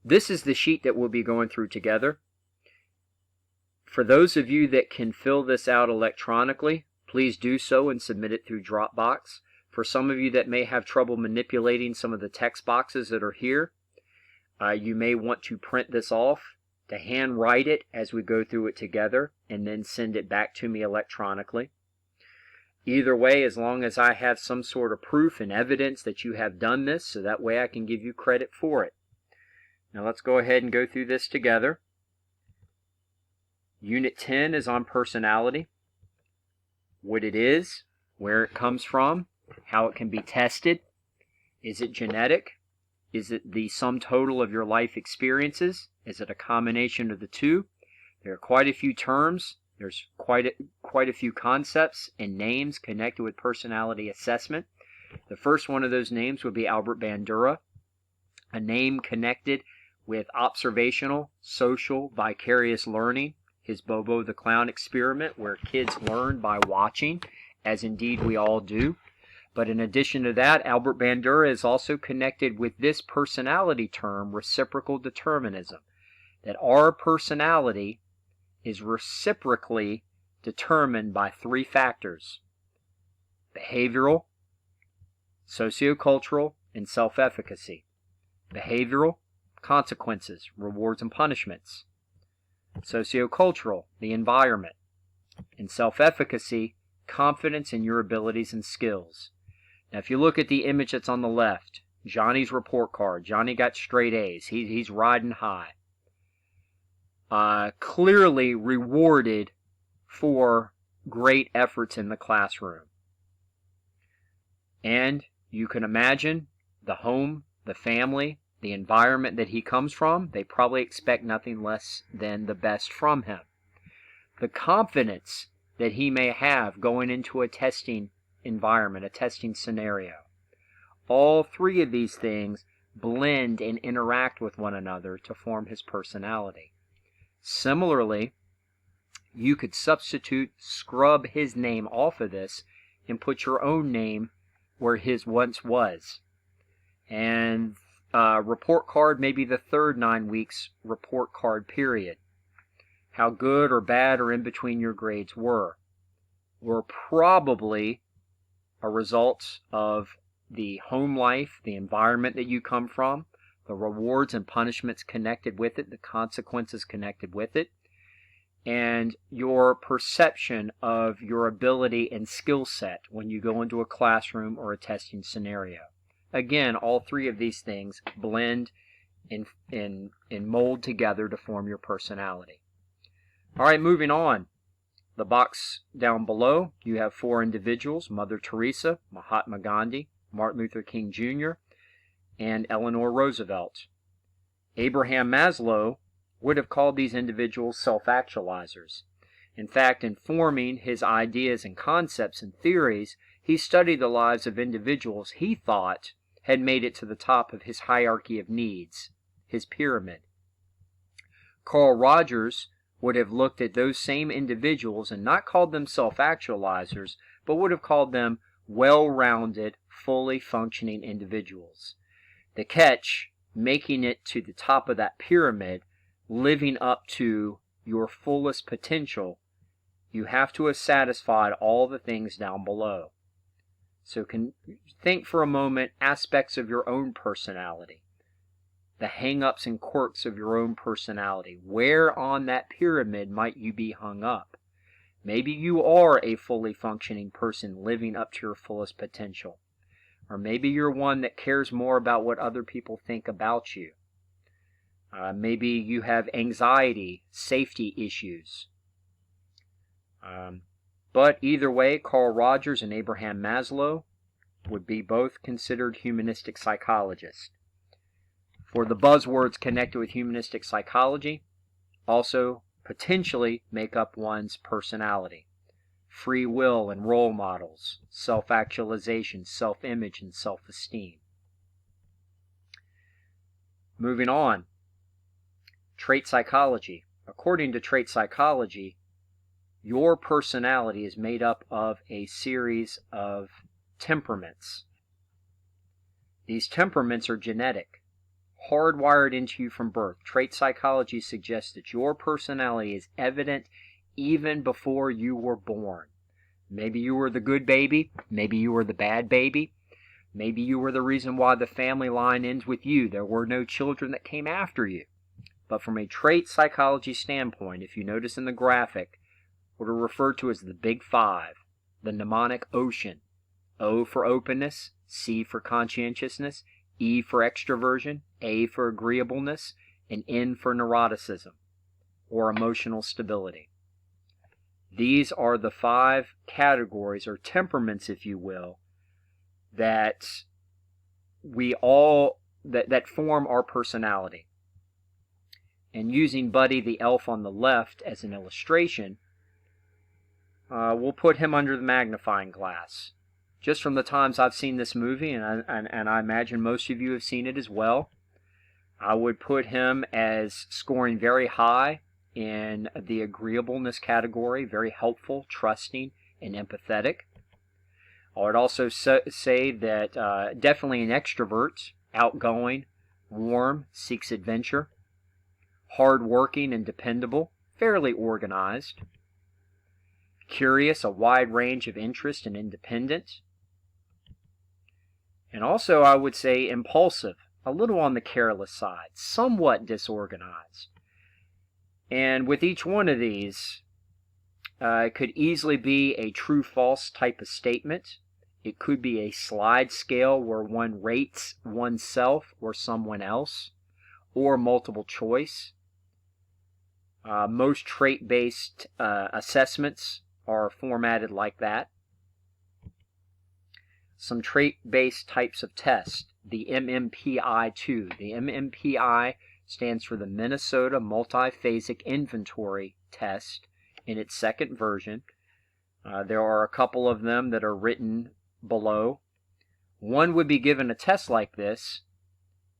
This is the sheet that we'll be going through together. For those of you that can fill this out electronically, please do so and submit it through Dropbox. For some of you that may have trouble manipulating some of the text boxes that are here, you may want to print this off to hand write it as we go through it together and then send it back to me electronically. Either way, as long as I have some sort of proof and evidence that you have done this, so that way I can give you credit for it. Now let's go ahead and go through this together. Unit 10 is on personality, what it is, where it comes from, how it can be tested. Is it genetic? Is it the sum total of your life experiences? Is it a combination of the two? There are quite a few terms. There's quite a few concepts and names connected with personality assessment. The first one of those names would be Albert Bandura, a name connected with observational, social, vicarious learning, his Bobo the Clown experiment, where kids learn by watching, as indeed we all do. But in addition to that, Albert Bandura is also connected with this personality term, reciprocal determinism, that our personality is reciprocally determined by three factors: behavioral, sociocultural, and self-efficacy. Behavioral, consequences, rewards and punishments. Sociocultural, the environment. And self-efficacy, confidence in your abilities and skills. Now if you look at the image that's on the left, Johnny's report card. Johnny got straight A's. He's riding high. Clearly rewarded for great efforts in the classroom. And you can imagine the home, the family, the environment that he comes from, they probably expect nothing less than the best from him. The confidence that he may have going into a testing environment, a testing scenario. All three of these things blend and interact with one another to form his personality. Similarly, you could scrub his name off of this and put your own name where his once was. And report card may be the third 9 weeks report card period. How good or bad or in between your grades were probably a result of the home life, the environment that you come from, the rewards and punishments connected with it, the consequences connected with it, and your perception of your ability and skill set when you go into a classroom or a testing scenario. Again, all three of these things blend and mold together to form your personality. All right, moving on. The box down below, you have 4 individuals: Mother Teresa, Mahatma Gandhi, Martin Luther King Jr., and Eleanor Roosevelt. Abraham Maslow would have called these individuals self-actualizers. In fact, in forming his ideas and concepts and theories, he studied the lives of individuals he thought had made it to the top of his hierarchy of needs, his pyramid. Carl Rogers would have looked at those same individuals and not called them self-actualizers, but would have called them well-rounded, fully functioning individuals. The catch, making it to the top of that pyramid, living up to your fullest potential, you have to have satisfied all the things down below. So think for a moment aspects of your own personality, the hang-ups and quirks of your own personality. Where on that pyramid might you be hung up? Maybe you are a fully functioning person living up to your fullest potential. Or maybe you're one that cares more about what other people think about you. Maybe you have anxiety, safety issues. But either way, Carl Rogers and Abraham Maslow would be both considered humanistic psychologists. For the buzzwords connected with humanistic psychology also potentially make up one's personality. Free will and role models, self-actualization, self-image, and self-esteem. Moving on. Trait psychology. According to trait psychology, your personality is made up of a series of temperaments. These temperaments are genetic. hardwired into you from birth. Trait psychology suggests that your personality is evident even before you were born. Maybe you were the good baby, maybe you were the bad baby, maybe you were the reason why the family line ends with you. There were no children that came after you. But from a trait psychology standpoint, if you notice in the graphic, what are referred to as the Big Five, the mnemonic ocean. O for openness, C for conscientiousness, E for extroversion, A for agreeableness, and N for neuroticism, or emotional stability. These are the 5 categories, or temperaments, if you will, that we all that form our personality. And using Buddy the elf on the left as an illustration, we'll put him under the magnifying glass. Just from the times I've seen this movie, and I imagine most of you have seen it as well, I would put him as scoring very high in the agreeableness category, very helpful, trusting, and empathetic. I would also say that definitely an extrovert, outgoing, warm, seeks adventure, hardworking and dependable, fairly organized, curious, a wide range of interest and independent. And also I would say impulsive, a little on the careless side, somewhat disorganized. And with each one of these, it could easily be a true-false type of statement. It could be a slide scale where one rates oneself or someone else, or multiple choice. Most trait-based assessments are formatted like that. Some trait-based types of tests, the MMPI-2. The MMPI stands for the Minnesota Multiphasic Inventory Test in its second version. There are a couple of them that are written below. One would be given a test like this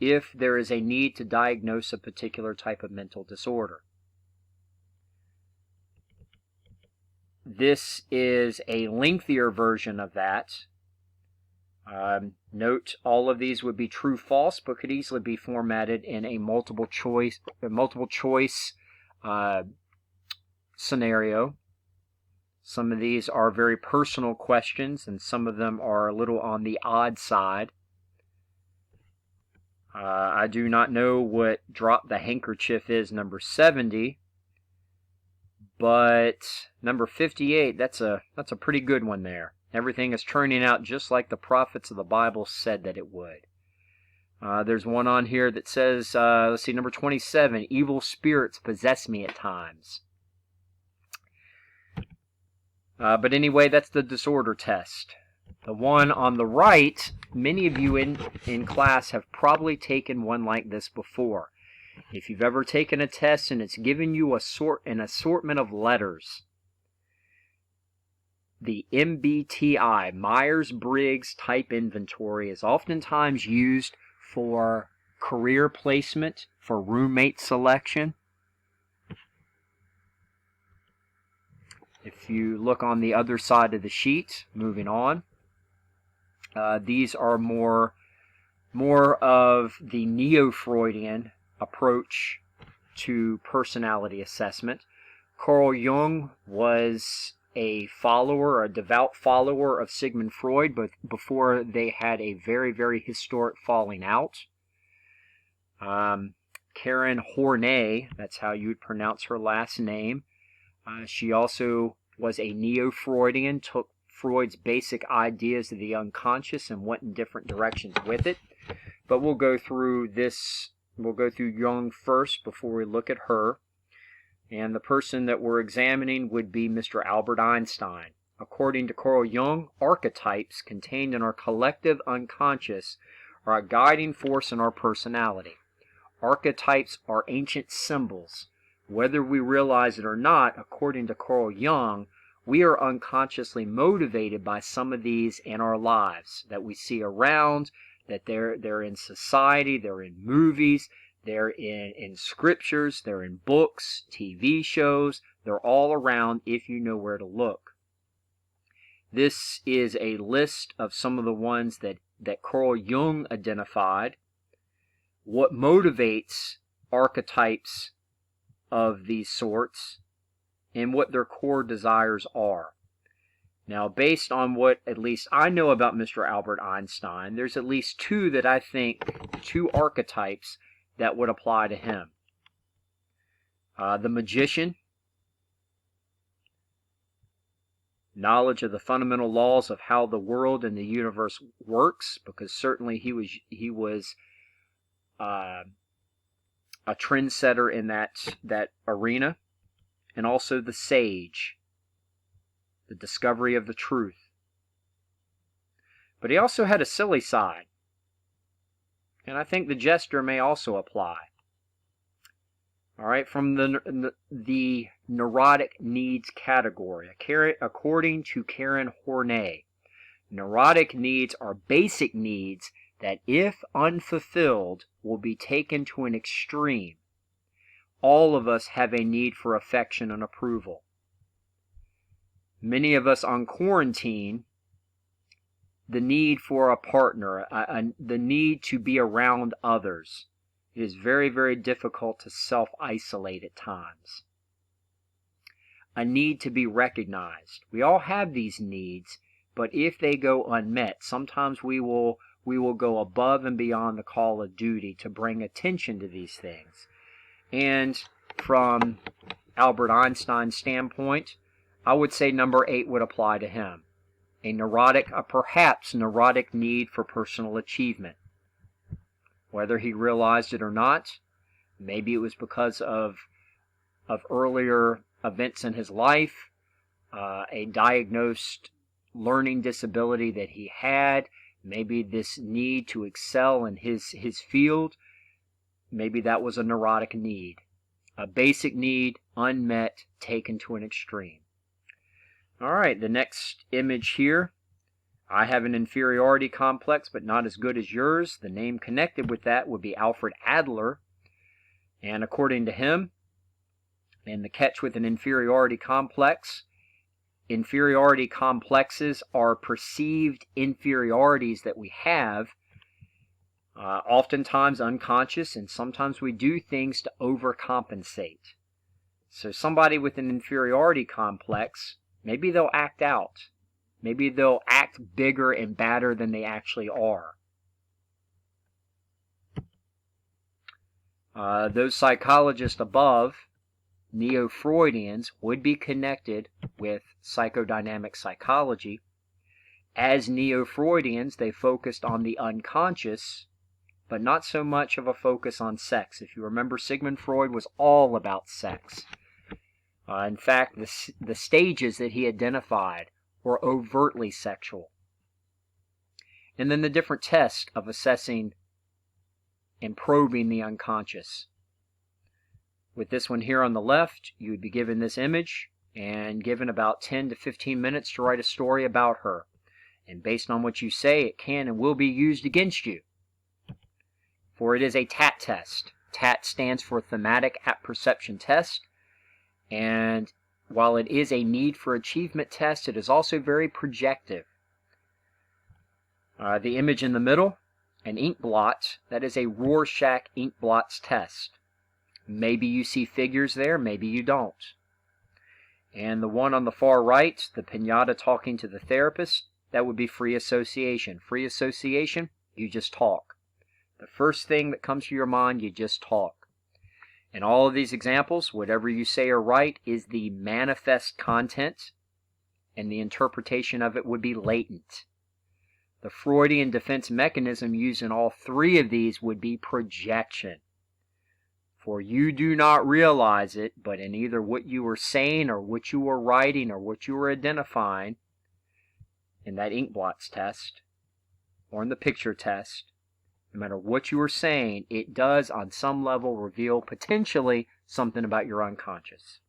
if there is a need to diagnose a particular type of mental disorder. This is a lengthier version of that. Note all of these would be true-false, but could easily be formatted in a multiple choice scenario. Some of these are very personal questions, and some of them are a little on the odd side. I do not know what drop the handkerchief is, number 70, but number 58, that's a pretty good one there. Everything is turning out just like the prophets of the Bible said that it would. There's one on here that says, let's see, number 27, evil spirits possess me at times. But anyway, that's the disorder test. The one on the right, many of you in class have probably taken one like this before. If you've ever taken a test and it's given you an assortment of letters, the MBTI, Myers-Briggs Type Inventory, is oftentimes used for career placement, for roommate selection. If you look on the other side of the sheet, moving on, these are more of the neo-Freudian approach to personality assessment. Carl Jung was a devout follower of Sigmund Freud, but before they had a very, very historic falling out. Karen Horney, that's how you would pronounce her last name. She also was a neo-Freudian, took Freud's basic ideas of the unconscious and went in different directions with it. But we'll go through Jung first before we look at her. And the person that we're examining would be Mr. Albert Einstein. According to Carl Jung, archetypes contained in our collective unconscious are a guiding force in our personality. Archetypes are ancient symbols. Whether we realize it or not, according to Carl Jung, we are unconsciously motivated by some of these in our lives that we see around, that they're in society, they're in movies, they're in scriptures, they're in books, TV shows, they're all around if you know where to look. This is a list of some of the ones that Carl Jung identified what motivates archetypes of these sorts, and what their core desires are. Now, based on what at least I know about Mr. Albert Einstein, there's at least two archetypes that would apply to him. The magician, knowledge of the fundamental laws of how the world and the universe works, because certainly he was a trendsetter in that arena, and also the sage, the discovery of the truth. But he also had a silly side, and I think the jester may also apply. All right, from the neurotic needs category, according to Karen Horney, neurotic needs are basic needs that, if unfulfilled, will be taken to an extreme. All of us have a need for affection and approval. Many of us on quarantine, the need for a partner, the need to be around others. It is very, very difficult to self-isolate at times. A need to be recognized. We all have these needs, but if they go unmet, sometimes we will go above and beyond the call of duty to bring attention to these things. And from Albert Einstein's standpoint, I would say number 8 would apply to him. A perhaps neurotic need for personal achievement. Whether he realized it or not, maybe it was because of earlier events in his life, a diagnosed learning disability that he had, maybe this need to excel in his field, maybe that was a neurotic need. A basic need, unmet, taken to an extreme. All right, the next image here. I have an inferiority complex, but not as good as yours. The name connected with that would be Alfred Adler. And according to him, and the catch with an inferiority complexes are perceived inferiorities that we have, oftentimes unconscious, and sometimes we do things to overcompensate. So somebody with an inferiority complex, maybe they'll act out. Maybe they'll act bigger and badder than they actually are. Those psychologists above, Neo-Freudians, would be connected with psychodynamic psychology. As Neo-Freudians, they focused on the unconscious, but not so much of a focus on sex. If you remember, Sigmund Freud was all about sex. In fact, the stages that he identified were overtly sexual. And then the different tests of assessing and probing the unconscious. With this one here on the left, you would be given this image and given about 10 to 15 minutes to write a story about her. And based on what you say, it can and will be used against you. For it is a TAT test. TAT stands for Thematic Apperception Test. And while it is a need for achievement test, it is also very projective. The image in the middle, an ink blot, that is a Rorschach ink blots test. Maybe you see figures there, maybe you don't. And the one on the far right, the piñata talking to the therapist, that would be free association. Free association, you just talk. The first thing that comes to your mind, you just talk. In all of these examples, whatever you say or write is the manifest content, and the interpretation of it would be latent. The Freudian defense mechanism used in all three of these would be projection. For you do not realize it, but in either what you were saying or what you were writing or what you were identifying in that ink blots test or in the picture test, no matter what you are saying, it does on some level reveal potentially something about your unconscious.